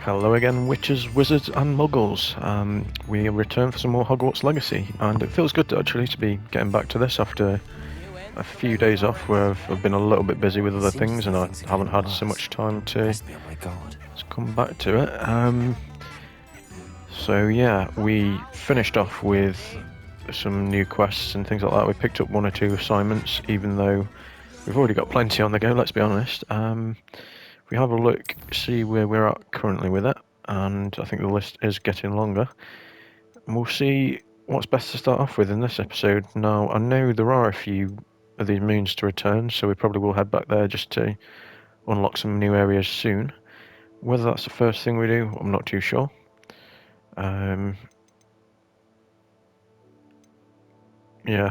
Hello again, witches, wizards, and muggles. We return for some more Hogwarts Legacy, and it feels good actually to be getting back to this after a few days off where I've been a little bit busy with other things and I haven't had so much time to come back to it. So yeah, we finished off with some new quests and things like that. We picked up one or two assignments, even though we've already got plenty on the go, let's be honest. If we have a look, see where we're at currently with it, and I think the list is getting longer. And we'll see what's best to start off with in this episode. Now, I know there are a few of these moons to return, so we probably will head back there just to unlock some new areas soon. Whether that's the first thing we do, I'm not too sure. Yeah,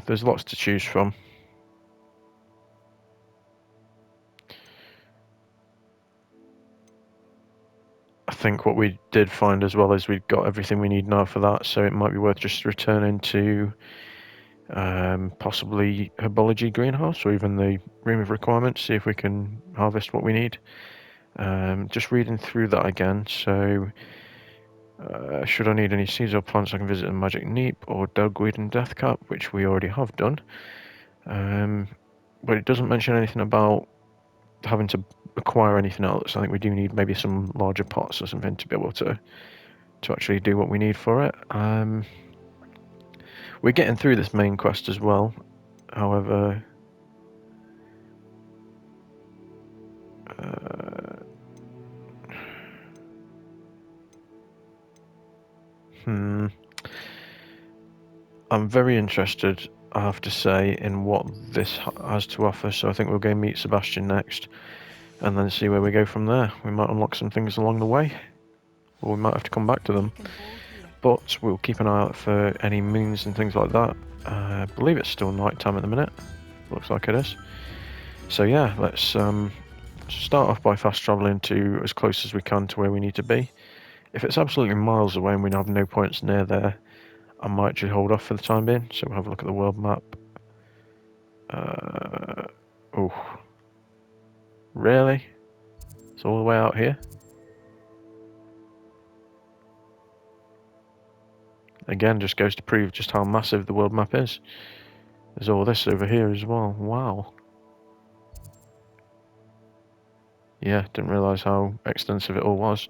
there's lots to choose from. I think what we did find as well is we've got everything we need now for that, so it might be worth just returning to possibly Herbology Greenhouse or even the Room of Requirements, see if we can harvest what we need. Just reading through that again, so should I need any seeds or plants I can visit a Magic Neep or Dogweed and Deathcap, which we already have done. But it doesn't mention anything about having to acquire anything else. I think we do need maybe some larger pots or something to be able to actually do what we need for it. We're getting through this main quest as well, however I'm very interested, I have to say, in what this has to offer, so I think we'll go meet Sebastian next and then see where we go from there. We might unlock some things along the way, or we might have to come back to them, but we'll keep an eye out for any moons and things like that. I believe it's still night time at the minute, looks like it is. So yeah, let's start off by fast travelling to as close as we can to where we need to be. If it's absolutely miles away and we have no points near there, I might actually hold off for the time being, so we'll have a look at the world map. Oh, really? It's all the way out here? Again, just goes to prove just how massive the world map is. There's all this over here as well. Wow. Yeah, didn't realise how extensive it all was.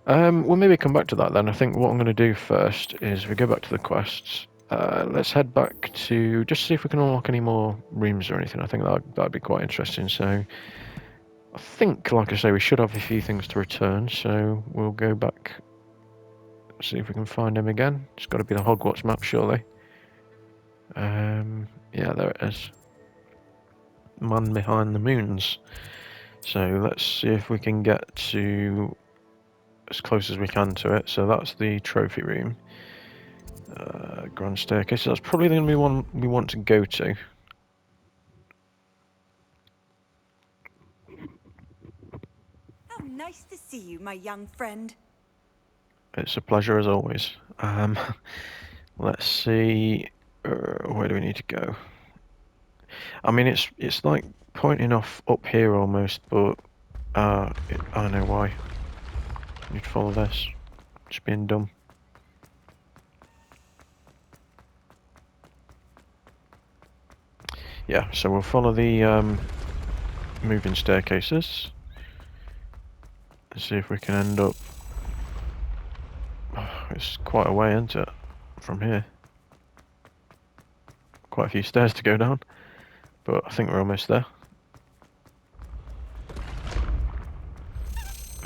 We'll maybe come back to that then. I think what I'm going to do first is we go back to the quests. Let's head back to just see if we can unlock any more rooms or anything. I think that'd be quite interesting. So I think, like I say, we should have a few things to return. So we'll go back, see if we can find him again. It's got to be the Hogwarts map, surely. Yeah, there it is. Man behind the moons. So let's see if we can get to as close as we can to it. So that's the trophy room. Grand staircase. So that's probably the only one we want to go to. How nice to see you, my young friend. It's a pleasure as always. Let's see. Where do we need to go? I mean, it's like pointing off up here almost, but I know why. Need to follow this. Just being dumb. Yeah, so we'll follow the moving staircases. Let's see if we can end up. Oh, it's quite a way, isn't it, from here? Quite a few stairs to go down, but I think we're almost there.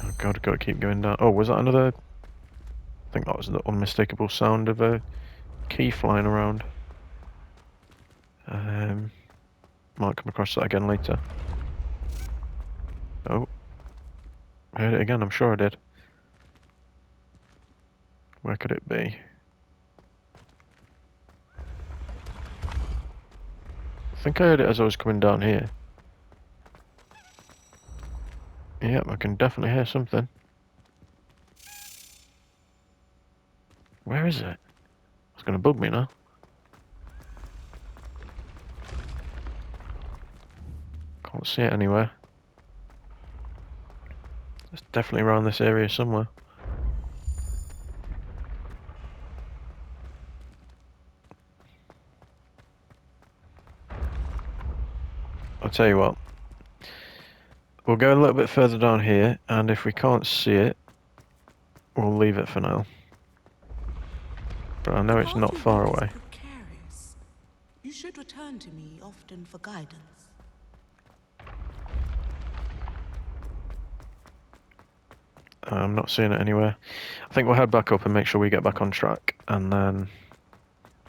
Oh god, I've got to keep going down. Oh, was that another? I think that was the unmistakable sound of a key flying around. Might come across that again later. Oh, I heard it again, I'm sure I did. Where could it be? I think I heard it as I was coming down here. Yep, I can definitely hear something. Where is it? It's gonna bug me now. Can't see it anywhere. It's definitely around this area somewhere. I'll tell you what. We'll go a little bit further down here, and if we can't see it, we'll leave it for now. But I know it's not far away. Precarious. You should return to me often for guidance. I'm not seeing it anywhere. I think we'll head back up and make sure we get back on track, and then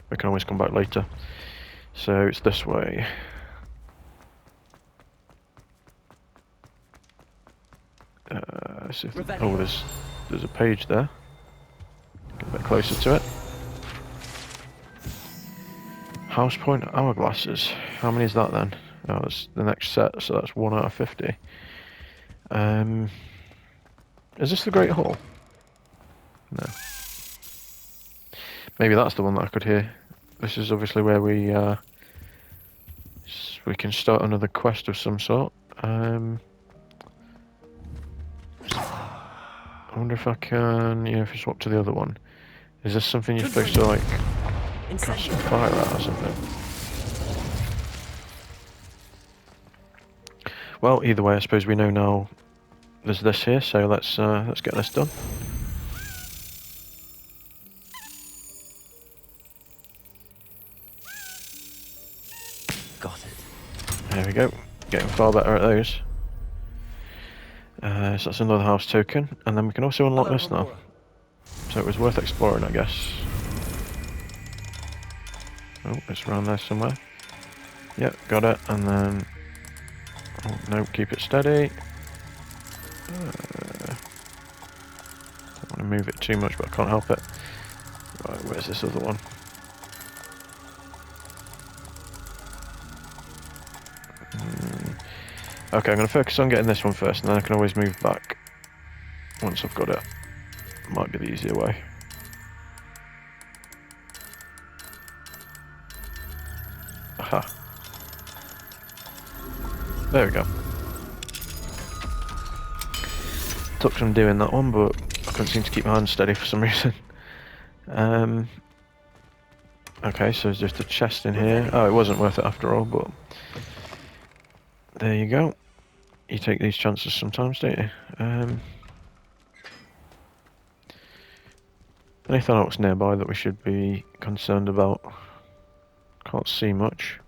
we can always come back later. So it's this way. See if oh, there's a page there. Get a bit closer to it. House Point hourglasses. How many is that then? Oh, that's the next set, so that's 1 out of 50. Is this the Great Hall? No. Maybe that's the one that I could hear. This is obviously where we can start another quest of some sort. I wonder if I can, if I swap to the other one. Is this something you're supposed to like cast some fire at or something? Well, either way, I suppose we know now there's this here, so let's get this done. Got it. There we go. Getting far better at those. So that's another house token, and then we can also unlock this now. So it was worth exploring, I guess. Oh, it's around there somewhere. Yep, got it, and then... Oh, no, keep it steady. Don't want to move it too much, but I can't help it. Right, where's this other one? Okay, I'm going to focus on getting this one first, and then I can always move back once I've got it. Might be the easier way. Aha. There we go. Took some doing that one, but I couldn't seem to keep my hands steady for some reason. Okay, so there's just a chest in here. Oh, it wasn't worth it after all, but... There you go. You take these chances sometimes, don't you? Anything else nearby that we should be concerned about? Can't see much.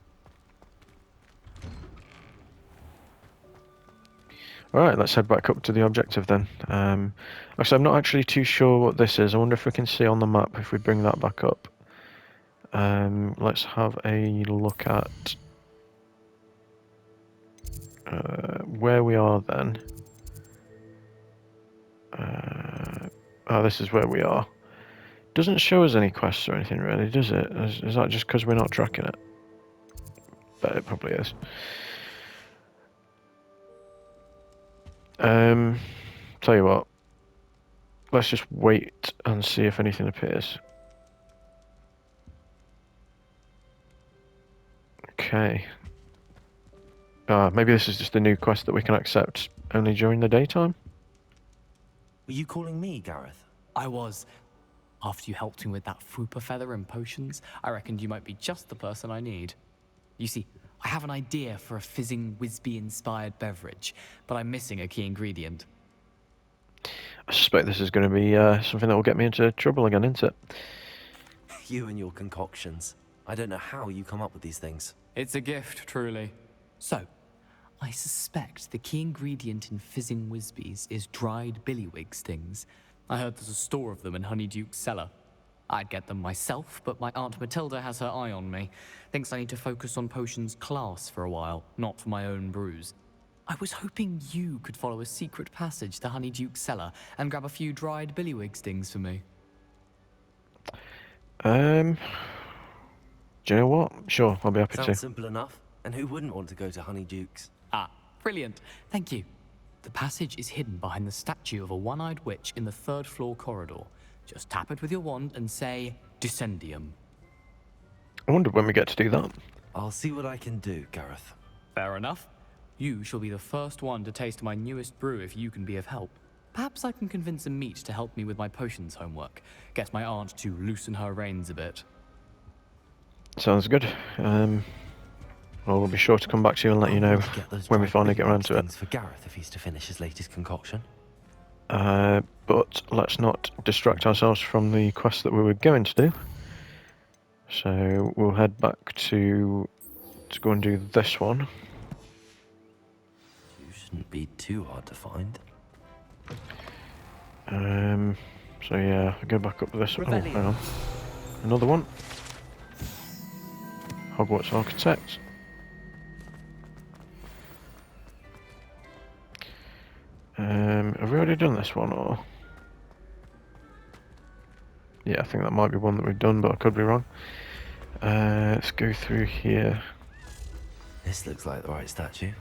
Alright, let's head back up to the objective then. Like I said, I'm not actually too sure what this is. I wonder if we can see on the map if we bring that back up. Let's have a look at where we are then. Oh, this is where we are. Doesn't show us any quests or anything really, does it? Is that just because we're not tracking it? Bet it probably is. Tell you what. Let's just wait and see if anything appears. Okay. Maybe this is just a new quest that we can accept only during the daytime? Were you calling me, Gareth? I was. After you helped me with that fupa feather and potions, I reckoned you might be just the person I need. You see, I have an idea for a fizzing Wisby-inspired beverage, but I'm missing a key ingredient. I suspect this is going to be something that will get me into trouble again, isn't it? You and your concoctions. I don't know how you come up with these things. It's a gift, truly. So, I suspect the key ingredient in fizzing Wisbies is dried billywig stings. I heard there's a store of them in Honeyduke's cellar. I'd get them myself, but my Aunt Matilda has her eye on me. Thinks I need to focus on potions class for a while, not for my own brews. I was hoping you could follow a secret passage to Honeyduke's cellar and grab a few dried billywig stings for me. Do you know what? Sure, I'll be happy to. Sounds simple enough. And who wouldn't want to go to Honeyduke's? Ah, brilliant. Thank you. The passage is hidden behind the statue of a one-eyed witch in the third-floor corridor. Just tap it with your wand and say, Descendium. I wonder when we get to do that. I'll see what I can do, Gareth. Fair enough. You shall be the first one to taste my newest brew if you can be of help. Perhaps I can convince a meat to help me with my potions homework. Get my aunt to loosen her reins a bit. Sounds good. Well, we'll be sure to come back to you and let you know To get those when we dried finally get around billywig to it. things for Gareth if he's to finish his latest concoction. But let's not distract ourselves from the quest that we were going to do. So we'll head back to go and do this one. You shouldn't be too hard to find. So yeah, I go back up this one. Oh, hang on. Another one. Hogwarts Architect. Have we already done this one, or? Yeah, I think that might be one that we've done, but I could be wrong. Let's go through here. This looks like the right statue.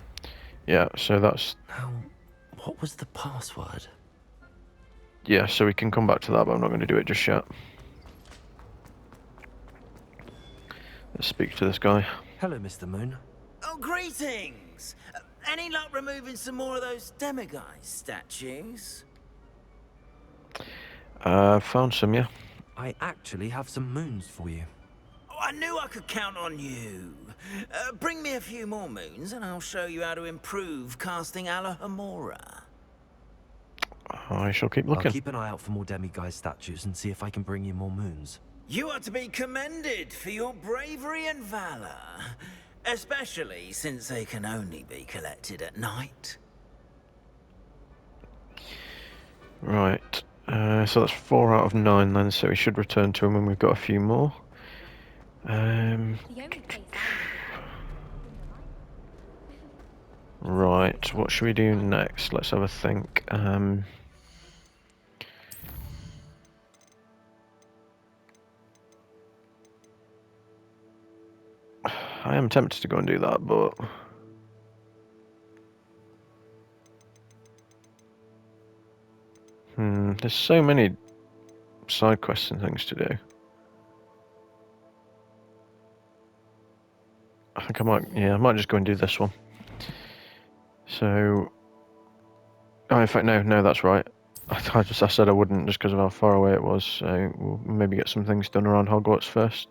Yeah, so that's... Now, what was the password? Yeah, so we can come back to that, but I'm not going to do it just yet. Let's speak to this guy. Hello, Mr. Moon. Oh, greetings! Any luck removing some more of those demiguise statues? Found some, yeah. I actually have some moons for you. Oh, I knew I could count on you. Bring me a few more moons and I'll show you how to improve casting Alohomora. I shall keep looking. I'll keep an eye out for more demiguise statues and see if I can bring you more moons. You are to be commended for your bravery and valor, especially since they can only be collected at night. Right. So that's 4 out of 9 then, so we should return to him when we've got a few more. Right, what should we do next? Let's have a think. I am tempted to go and do that, but... there's so many side quests and things to do. I think I might just go and do this one. So... Oh, in fact, no, that's right. I said I wouldn't just because of how far away it was, so we'll maybe get some things done around Hogwarts first.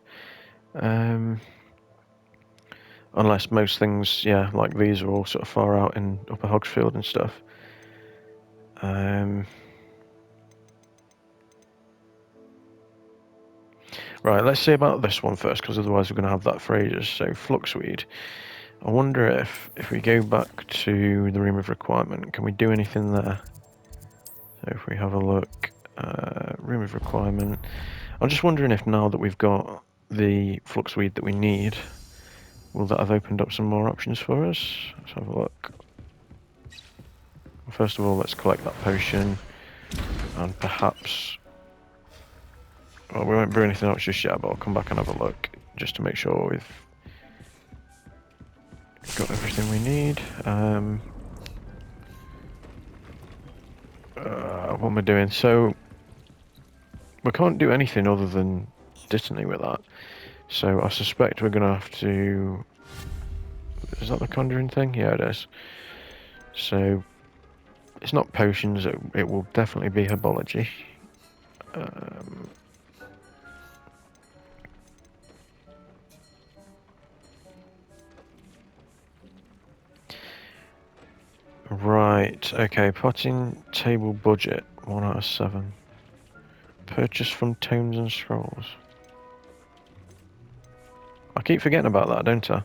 Unless most things, yeah, like these are all sort of far out in Upper Hogsfield and stuff. Right, let's see about this one first, because otherwise we're going to have that for ages. So, Fluxweed. I wonder if we go back to the Room of Requirement, can we do anything there? So if we have a look, Room of Requirement. I'm just wondering if now that we've got the Fluxweed that we need, will that have opened up some more options for us? Let's have a look. First of all, let's collect that potion, and perhaps... Well, we won't brew anything else just yet, but I'll come back and have a look, just to make sure we've got everything we need. What am I doing? So, we can't do anything other than Dittany with that. So I suspect we're going to have to... Is that the conjuring thing? Yeah, it is. So, it's not potions, it will definitely be herbology. Right, okay, potting table budget, 1 out of 7. Purchase from Tomes and Scrolls. I keep forgetting about that, don't I?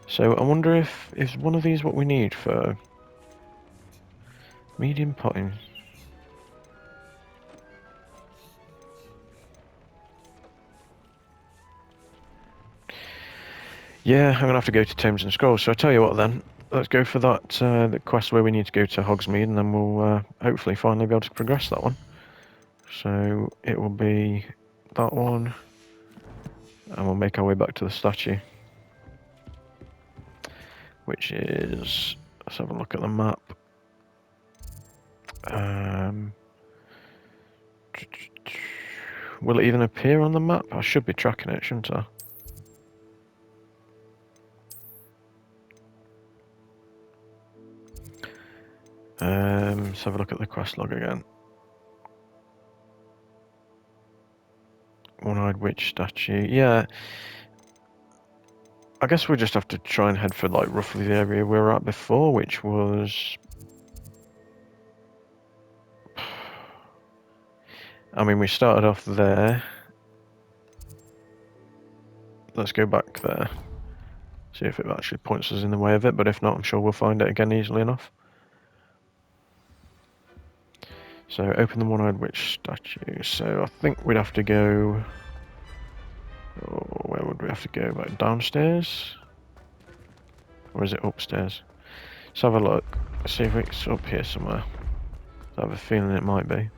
So I wonder if is one of these what we need for medium potting. Yeah, I'm gonna have to go to Tomes and Scrolls. So I tell you what then, let's go for that the quest where we need to go to Hogsmeade, and then we'll hopefully finally be able to progress that one. So it will be that one, and we'll make our way back to the statue, which is, let's have a look at the map. Will it even appear on the map? I should be tracking it, shouldn't I? Let's have a look at the quest log again. One-eyed witch statue. Yeah. I guess we'll just have to try and head for like roughly the area we were at before, which was... I mean, we started off there. Let's go back there. See if it actually points us in the way of it, but if not, I'm sure we'll find it again easily enough. So, open the one-eyed witch statue. So, I think we'd have to go... Oh, where would we have to go? Like downstairs? Or is it upstairs? Let's have a look. See if it's up here somewhere. I have a feeling it might be.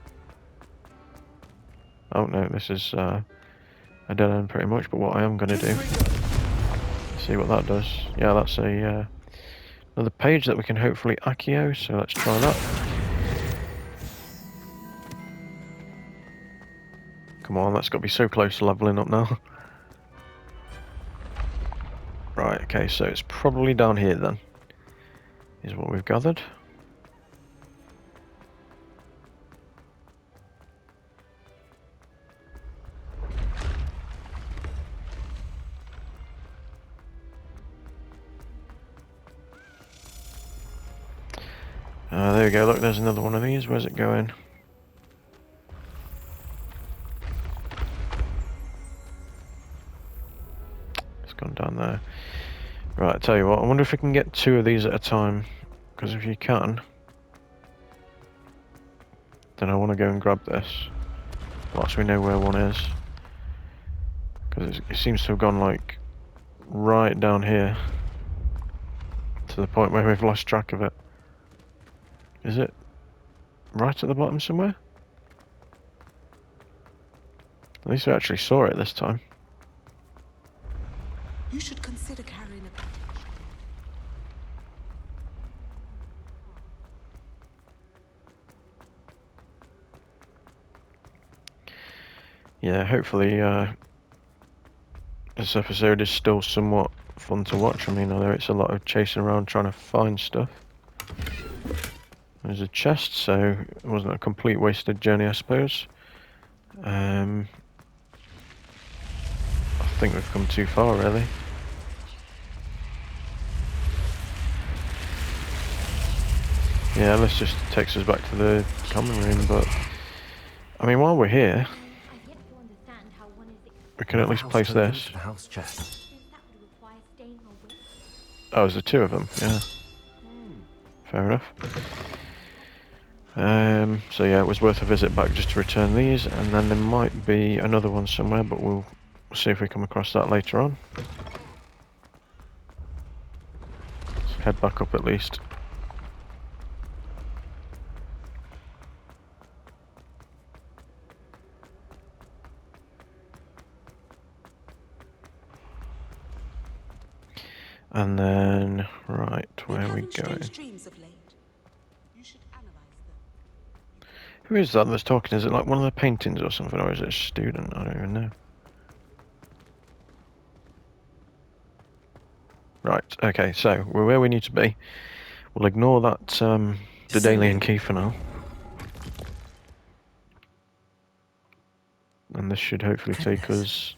Oh no, this is a dead end pretty much, but what I am going to do... See what that does. Yeah, that's a another page that we can hopefully accio, so let's try that. Come on, that's got to be so close to leveling up now. Right, okay, so it's probably down here then, is what we've gathered. There we go, look, there's another one of these. Where's it going? It's gone down there. Right, I tell you what, I wonder if we can get 2 of these at a time. Because if you can, then I want to go and grab this. Whilst we know where one is. Because it seems to have gone like right down here. To the point where we've lost track of it. Is it right at the bottom somewhere? At least we actually saw it this time. You should consider carrying a package. Yeah, hopefully this episode is still somewhat fun to watch. I mean, I know it's a lot of chasing around trying to find stuff. There's a chest, so it wasn't a complete wasted journey, I suppose. I think we've come too far, really. Yeah, this just takes us back to the common room, but... I mean, while we're here, we can at least place this. The house chest. Oh, there's the 2 of them, yeah. Fair enough. So yeah, it was worth a visit back just to return these, and then there might be another one somewhere, but we'll see if we come across that later on. Let's head back up at least. And then, right, where are we going? Who is that that's talking? Is it like one of the paintings or something, or is it a student? I don't even know. Right, okay, so we're where we need to be. We'll ignore that, the Dailian key for now. And this should hopefully take us...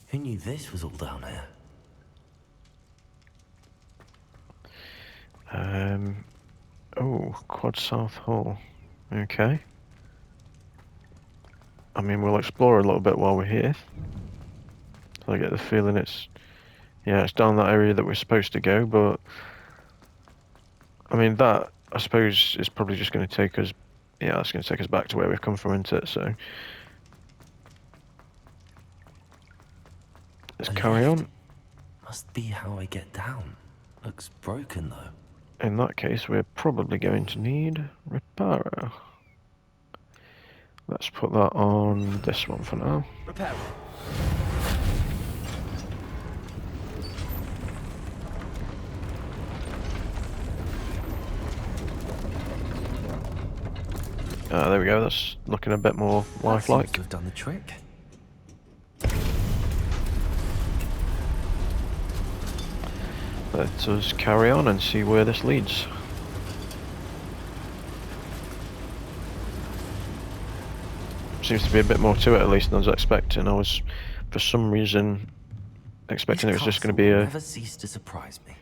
Who knew this was all down here? Oh, Quad South Hall. Okay. I mean, we'll explore a little bit while we're here. So I get the feeling it's... Yeah, it's down that area that we're supposed to go, but... I mean, that, I suppose, is probably just going to take us... Yeah, that's going to take us back to where we've come from, isn't it? So... Let's carry on. Must be how I get down. Looks broken, though. In that case, we're probably going to need repairer. Let's put that on this one for now. Repairer. There we go, that's looking a bit more lifelike. Seems to have done the trick. Let us carry on and see where this leads. seems to be a bit more to it at least than I was expecting. I was, for some reason, expecting it was just going to be will a... never cease to surprise me.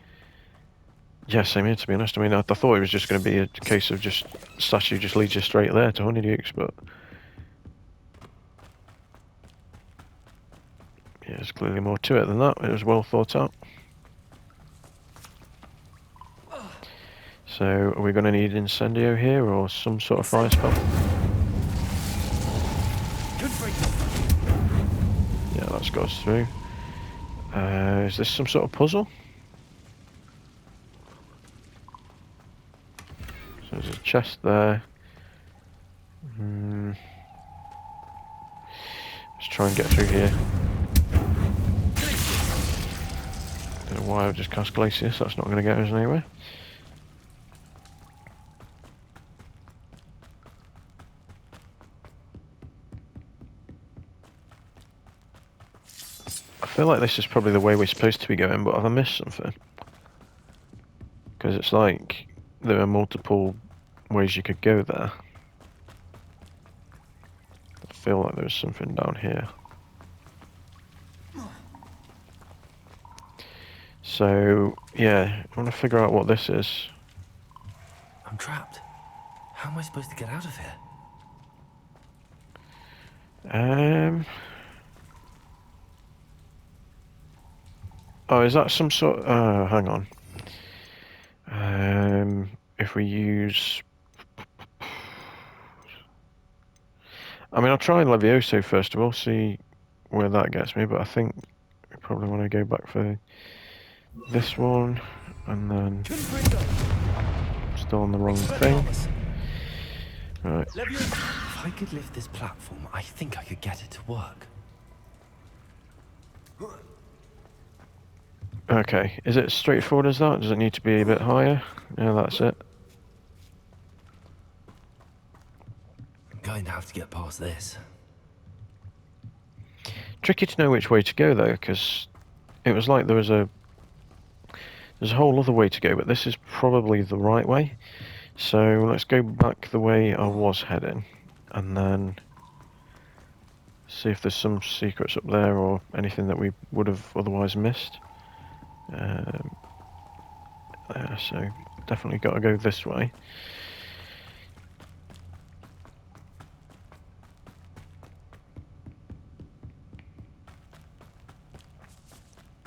Yeah, same here, to be honest. I mean, I thought it was just going to be a case of just statue just leads you straight there to Honeydukes, but yeah, there's clearly more to it than that. It was well thought out. So, are we going to need Incendio here or some sort of fire spell? Yeah, that goes through. Is this some sort of puzzle? So there's a chest there. Let's try and get through here. Don't know why I've just cast Glacius, that's not going to get us anywhere. I feel like this is probably the way we're supposed to be going, but have I missed something? Because it's like there are multiple ways you could go there. I feel like there's something down here. So, yeah, I want to figure out what this is. I'm trapped. How am I supposed to get out of here? Oh, is that some sort... hang on. If we use... I mean, I'll try Levioso first of all, see where that gets me, but I think we probably want to go back for this one, and then... Still on the wrong thing. Right. If I could lift this platform, I think I could get it to work. Okay, is it as straightforward as that? Does it need to be a bit higher? Yeah, that's it. I'm going to have to get past this. Tricky to know which way to go though, because it was like there's a whole other way to go, but this is probably the right way. So let's go back the way I was heading, and then see if there's some secrets up there or anything that we would have otherwise missed. There, so definitely got to go this way.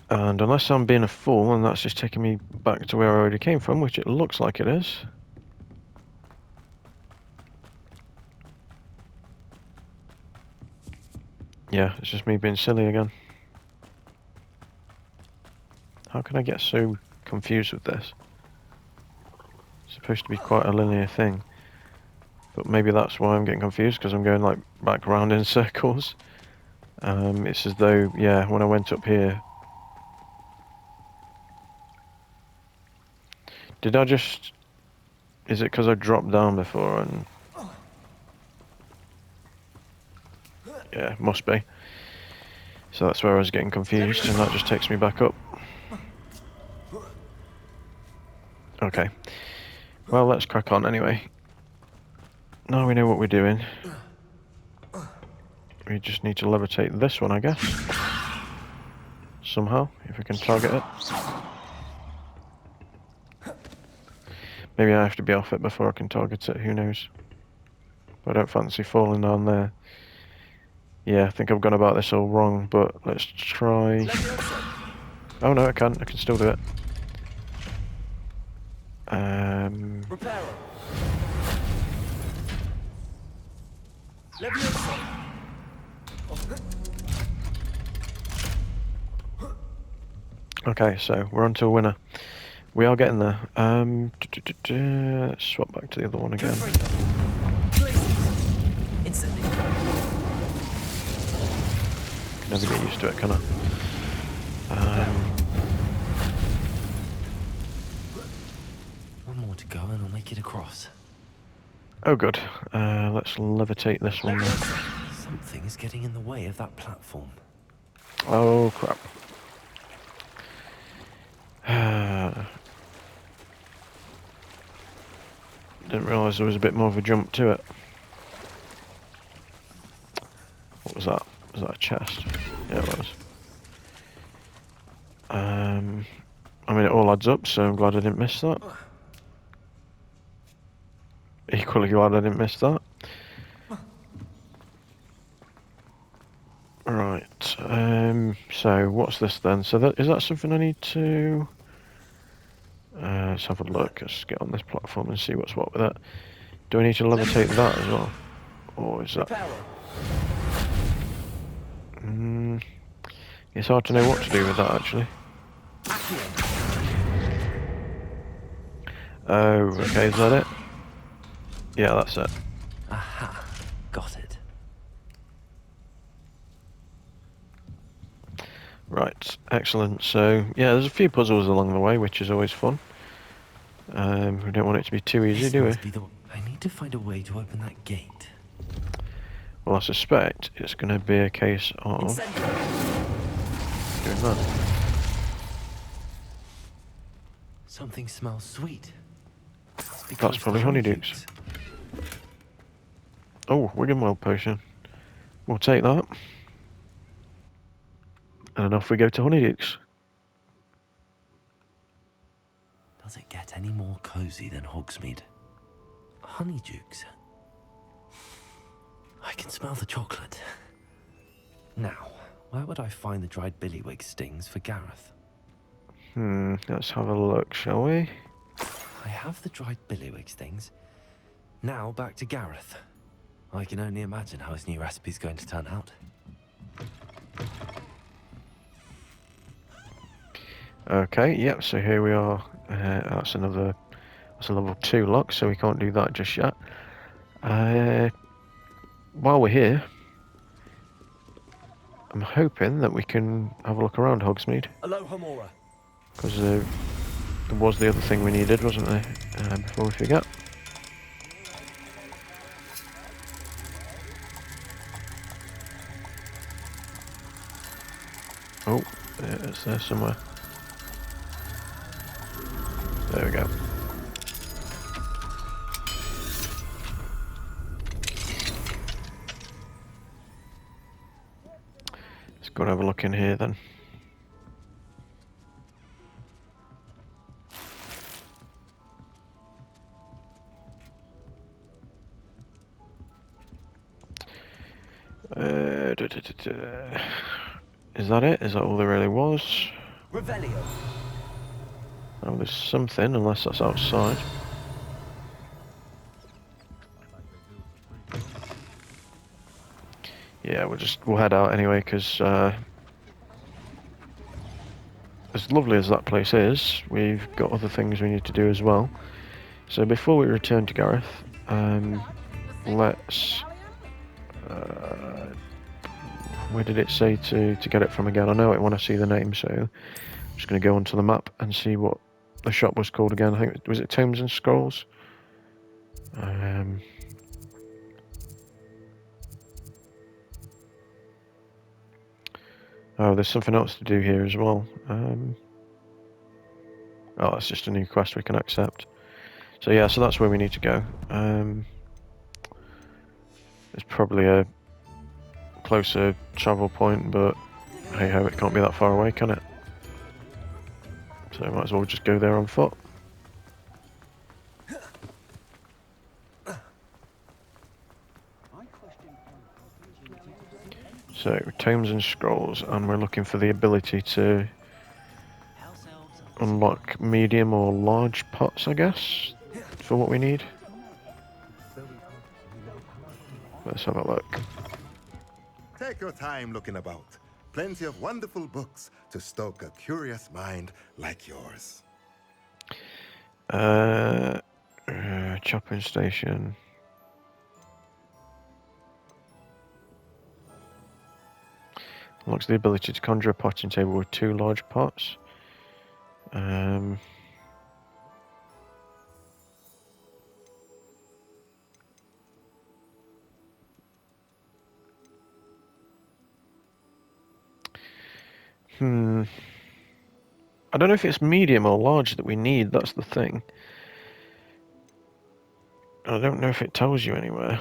And unless I'm being a fool and that's just taking me back to where I already came from, which it looks like it is. Yeah, it's just me being silly again. How can I get so confused with this? It's supposed to be quite a linear thing. But maybe that's why I'm getting confused, because I'm going like back around in circles. It's as though, yeah, when I went up here... Did I just... Is it because I dropped down before and... Yeah, must be. So that's where I was getting confused, and that just takes me back up. Okay. Well, let's crack on anyway. Now we know what we're doing. We just need to levitate this one, I guess. Somehow, if we can target it. Maybe I have to be off it before I can target it, who knows. But I don't fancy falling down there. Yeah, I think I've gone about this all wrong, but let's try... Oh no, I can still do it. Okay, so we're on to a winner. We are getting there. Let's swap back to the other one again. Never get used to it, can I? One more to go and I'll make it across. Oh good. Let's levitate this one now. Something is getting in the way of that platform. Oh crap. Didn't realise there was a bit more of a jump to it. What was that? Was that a chest? Yeah, it was. I mean, it all adds up, so I'm glad I didn't miss that. Equally glad I didn't miss that. Right, so what's this then? So is that something I need to... let's have a look. Let's get on this platform and see what's what with it. Do I need to levitate that as well? Or is that... It's hard to know what to do with that, actually. Oh, okay, is that it? Yeah, that's it. Aha, got it. Right, excellent. So, yeah, there's a few puzzles along the way, which is always fun. We don't want it to be too easy, This do we? must be the... I need to find a way to open that gate. Well, I suspect it's going to be a case of doing that. Something smells sweet. That's probably honeydukes. Oh, Wiggenweld potion. We'll take that. And off we go to Honeydukes. Does it get any more cozy than Hogsmeade? Honeydukes. I can smell the chocolate. Now, where would I find the dried billywig stings for Gareth? Let's have a look, shall we? I have the dried billywig stings. Now back to Gareth. I can only imagine how his new recipe's going to turn out. Okay, yep, so here we are. That's a level 2 lock, so we can't do that just yet. While we're here, I'm hoping that we can have a look around Hogsmeade. Aloha Mora. Because there was the other thing we needed, wasn't there? Before we forget. Oh, it's there somewhere. There we go. Let's go and have a look in here then. Is that it? Is that all there really was? Revelio. Oh, there's something, unless that's outside. Yeah, we'll head out anyway, because as lovely as that place is, we've got other things we need to do as well. So before we return to Gareth, let's... where did it say to get it from again? I know it when I see the name, so I'm just going to go onto the map and see what the shop was called again. I think, was it Tomes and Scrolls? Oh, there's something else to do here as well. Oh, that's just a new quest we can accept. So yeah, so that's where we need to go. There's probably a closer travel point, but hey ho, it can't be that far away, can it? So might as well just go there on foot. So, Tomes and Scrolls, and we're looking for the ability to unlock medium or large pots, I guess, for what we need. Let's have a look. Take your time looking about. Plenty of wonderful books to stoke a curious mind like yours. Chopping station. Unlocks the ability to conjure a potting table with 2 large pots. I don't know if it's medium or large that we need, that's the thing. I don't know if it tells you anywhere.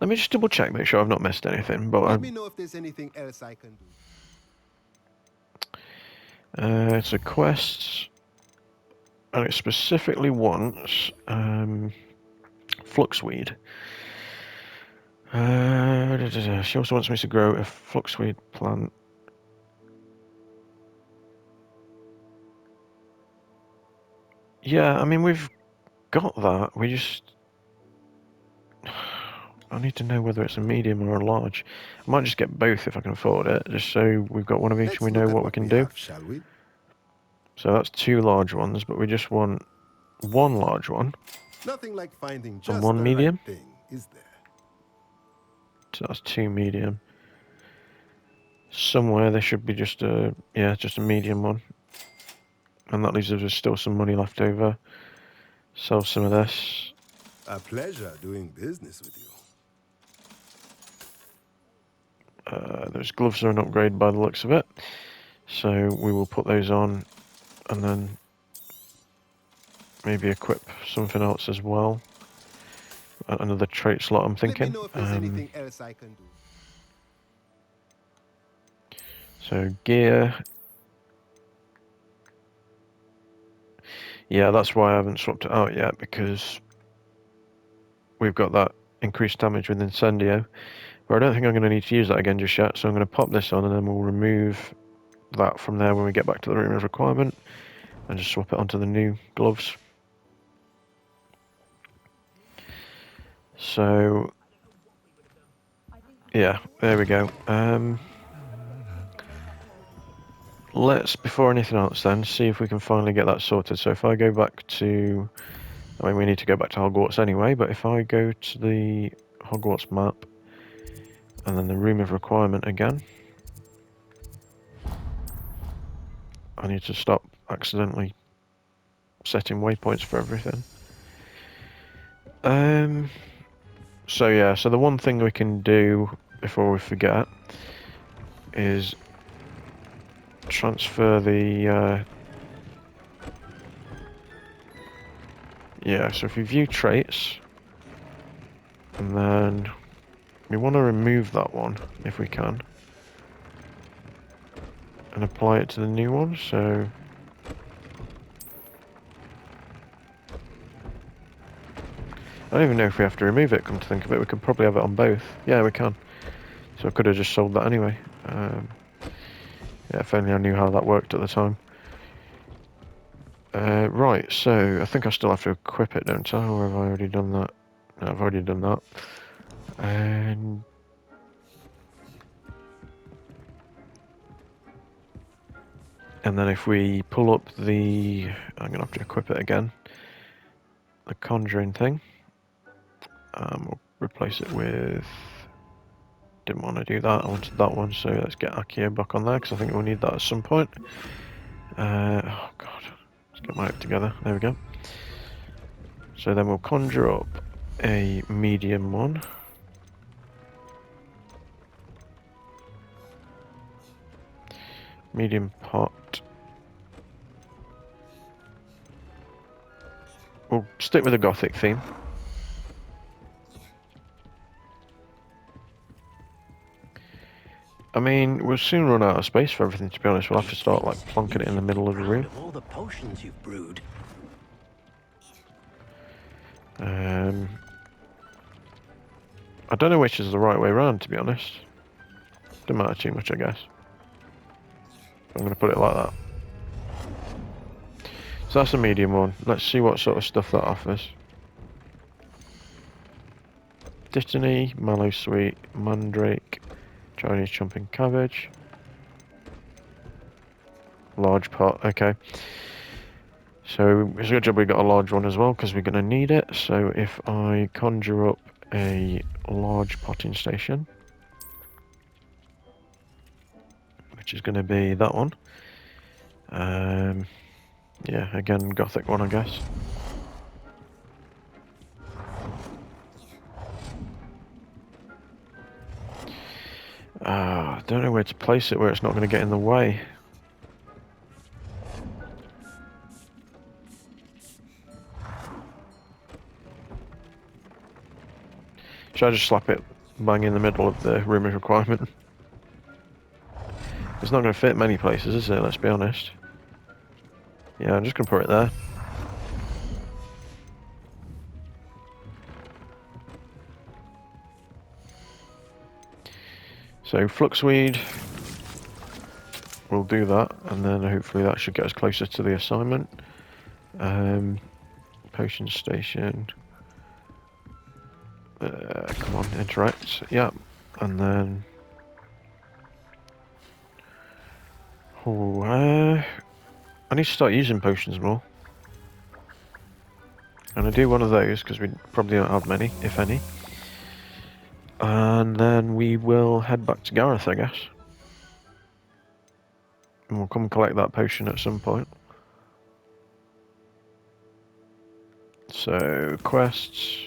Let me just double check, make sure I've not missed anything. But Let me know if there's anything else I can do. it's a quest, and it specifically wants fluxweed. She also wants me to grow a fluxweed plant. Yeah, I mean, we've got that. We just... I need to know whether it's a medium or a large. I might just get both if I can afford it, just so we've got one of each Let's and we look know at what we can do. have, shall we? So that's 2 large ones, but we just want 1 large one. Nothing like finding And just 1 the medium. right thing, is there? So that's 2 medium. Somewhere there should be just a medium one. And that leaves us with still some money left over. Sell some of this. A pleasure doing business with you. Those gloves are an upgrade by the looks of it. So we will put those on and then maybe equip something else as well. Another trait slot, I'm thinking. Let me know if there's anything else I can do. So gear. Yeah, that's why I haven't swapped it out yet, because we've got that increased damage with Incendio. But I don't think I'm going to need to use that again just yet, so I'm going to pop this on and then we'll remove that from there when we get back to the room of requirement and just swap it onto the new gloves. So yeah, there we go. Let's, before anything else then, see if we can finally get that sorted. So if I go back to, I mean, we need to go back to Hogwarts anyway, but if I go to the Hogwarts map and then the room of requirement again, I need to stop accidentally setting waypoints for everything. So yeah, so the one thing we can do before we forget is transfer the yeah, so if you view traits and then we want to remove that one if we can and apply it to the new one. So I don't even know if we have to remove it, come to think of it. We could probably have it on both. Yeah, we can. So I could have just sold that anyway. Yeah, if only I knew how that worked at the time. Right, so I think I still have to equip it, don't I? Or have I already done that? No, I've already done that. And then if we pull up the... I'm going to have to equip it again. The conjuring thing. We'll replace it with... Didn't want to do that, I wanted that one, so let's get Akio back on there, because I think we'll need that at some point. Oh god, let's get my act together, there we go. So then we'll conjure up a medium one. Medium pot. We'll stick with the gothic theme. I mean, we'll soon run out of space for everything, to be honest. We'll have to start, like, plonking it in the middle of the room. All the potions you've brewed. I don't know which is the right way around, to be honest. Doesn't matter too much, I guess. I'm going to put it like that. So that's a medium one. Let's see what sort of stuff that offers. Dittany, mallow sweet, mandrake, Chinese chumping cabbage. Large pot, okay. So it's a good job we got a large one as well, because we're going to need it. So if I conjure up a large potting station, which is going to be that one. Yeah, again, gothic one, I guess. I don't know where to place it where it's not going to get in the way. Should I just slap it bang in the middle of the room of requirement? It's not going to fit many places, is it? Let's be honest. Yeah, I'm just going to put it there. So fluxweed, we'll do that, and then hopefully that should get us closer to the assignment. Potion station. Come on, interact. Yeah, and then. Oh, I need to start using potions more. And I do one of those because we probably don't have many, if any. And then we will head back to Gareth, I guess. And we'll come collect that potion at some point. So, quests.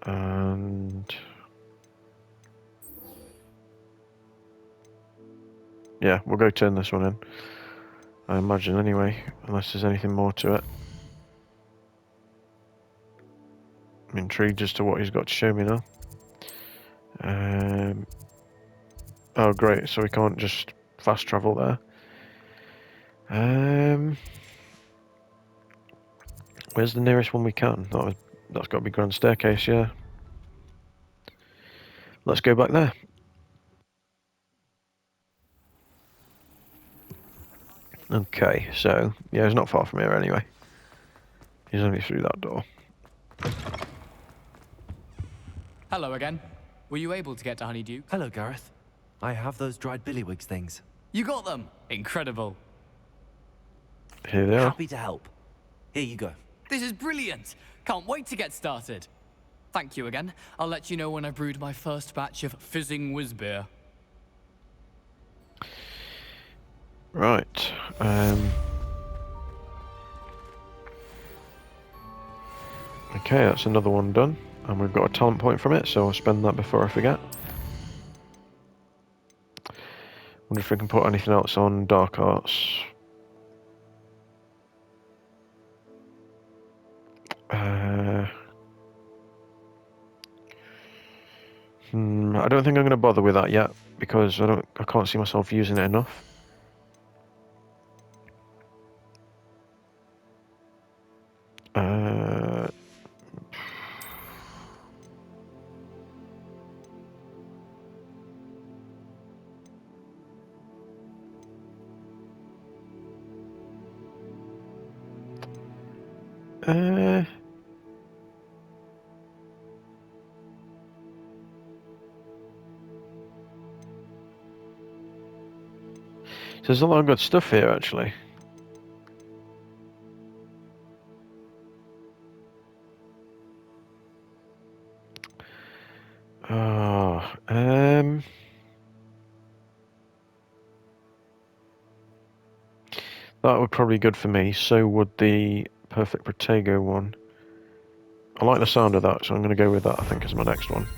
And... yeah, we'll go turn this one in. I imagine anyway, unless there's anything more to it. I'm intrigued as to what he's got to show me now. Oh great, so we can't just fast travel there. Where's the nearest one we can? That's got to be Grand Staircase, yeah. Let's go back there. Okay, so yeah, he's not far from here anyway. He's only through that door. Hello again. Were you able to get to Honeydew? Hello, Gareth. I have those dried billywigs things. You got them! Incredible. Here they are. Happy to help. Here you go. This is brilliant! Can't wait to get started. Thank you again. I'll let you know when I've brewed my first batch of fizzing whizbeer. Right. Okay, that's another one done. And we've got a talent point from it, so I'll spend that before I forget. Wonder if we can put anything else on Dark Arts. I don't think I'm going to bother with that yet, because I can't see myself using it enough. So there's a lot of good stuff here, actually. That would probably be good for me. So would the Perfect Protego one. I like the sound of that, so I'm going to go with that, I think, as my next one.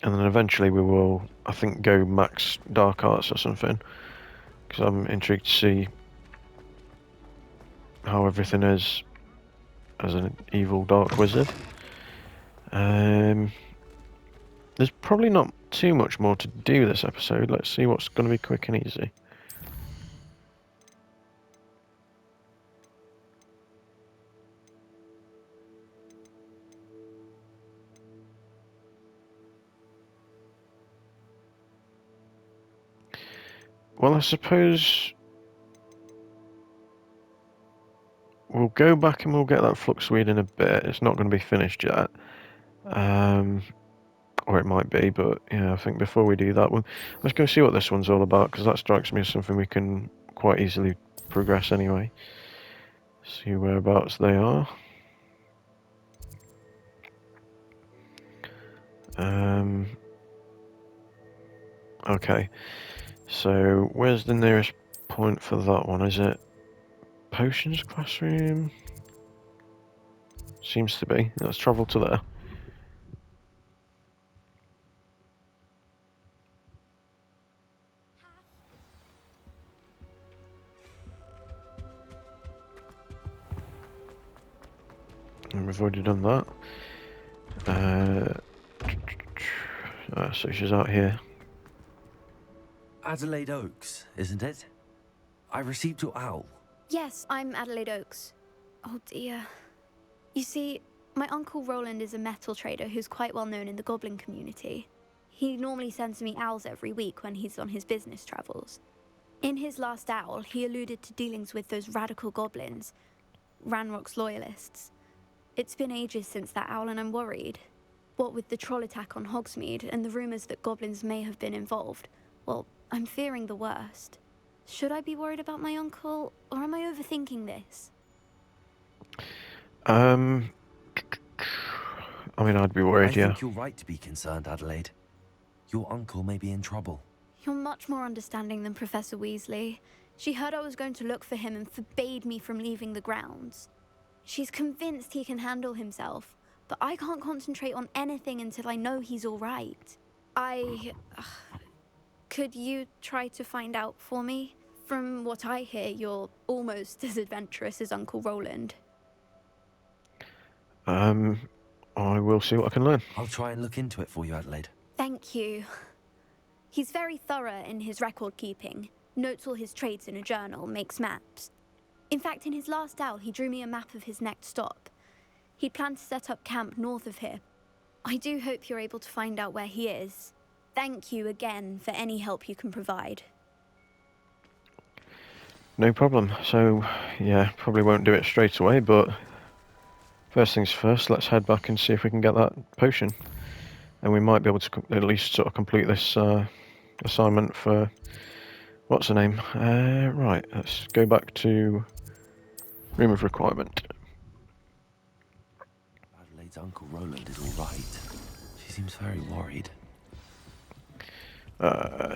And then eventually we will, I think, go max Dark Arts or something. Because I'm intrigued to see how everything is as an evil dark wizard. There's probably not too much more to do this episode. Let's see what's going to be quick and easy. Well, I suppose we'll go back and we'll get that fluxweed in a bit. It's not going to be finished yet. Or it might be, but yeah, I think before we do that, let's go see what this one's all about, because that strikes me as something we can quite easily progress anyway. See whereabouts they are. Okay, so where's the nearest point for that one? Is it Potions Classroom? Seems to be. Let's travel to there. And we've already done that. So she's out here. Adelaide Oaks, isn't it? I received your owl. Yes, I'm Adelaide Oaks. Oh dear. You see, my uncle Roland is a metal trader who's quite well known in the goblin community. He normally sends me owls every week when he's on his business travels. In his last owl, he alluded to dealings with those radical goblins, Ranrock's loyalists. It's been ages since that owl and I'm worried. What with the troll attack on Hogsmeade and the rumours that goblins may have been involved, well, I'm fearing the worst. Should I be worried about my uncle, or am I overthinking this? I mean, I'd be worried, I yeah. think you're right to be concerned, Adelaide. Your uncle may be in trouble. You're much more understanding than Professor Weasley. She heard I was going to look for him and forbade me from leaving the grounds. She's convinced he can handle himself, but I can't concentrate on anything until I know he's all right. Could you try to find out for me? From what I hear, you're almost as adventurous as Uncle Roland. I will see what I can learn. I'll try and look into it for you, Adelaide. Thank you. He's very thorough in his record keeping, notes all his trades in a journal, makes maps. In fact, in his last owl, he drew me a map of his next stop. He'd planned to set up camp north of here. I do hope you're able to find out where he is. Thank you again for any help you can provide. No problem. So, yeah, probably won't do it straight away, but first things first, let's head back and see if we can get that potion. And we might be able to at least sort of complete this assignment for... what's her name? Right, let's go back to Room of Requirement. Adelaide's Uncle Roland is all right. She seems very worried.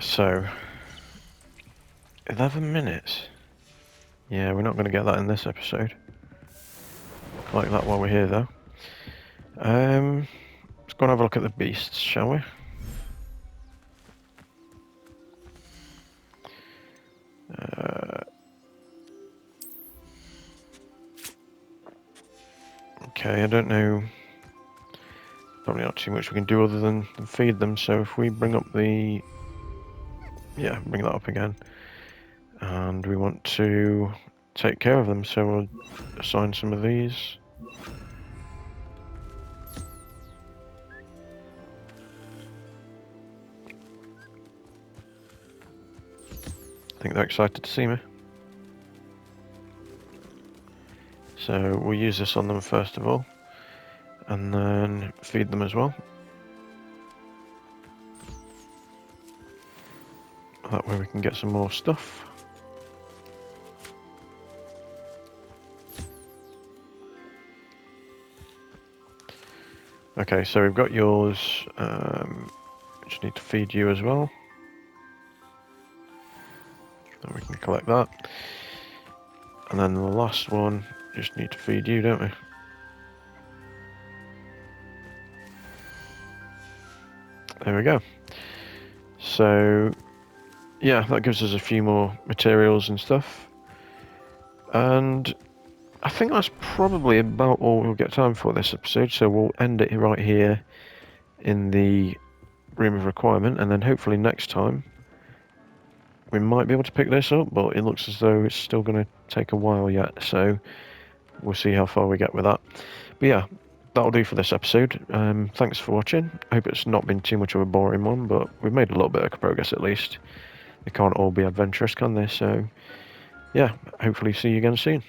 So... 11 minutes? Yeah, we're not going to get that in this episode. Like that while we're here, though. Let's go and have a look at the beasts, shall we? Okay, I don't know. Probably not too much we can do other than feed them. So if we bring up the... yeah, bring that up again. And we want to take care of them, so we'll assign some of these. I think they're excited to see me. So we'll use this on them first of all, and then feed them as well. That way we can get some more stuff. Okay, so we've got yours. Just need to feed you as well. Then we can collect that. And then the last one, just need to feed you, don't we? There we go. So, yeah, that gives us a few more materials and stuff. And I think that's probably about all we'll get time for this episode, so we'll end it right here in the Room of Requirement, and then hopefully next time we might be able to pick this up, but it looks as though it's still going to take a while yet, so we'll see how far we get with that. But yeah, that'll do for this episode. Thanks for watching. I hope it's not been too much of a boring one, but we've made a little bit of progress at least. They can't all be adventurous, can they? So yeah, hopefully see you again soon.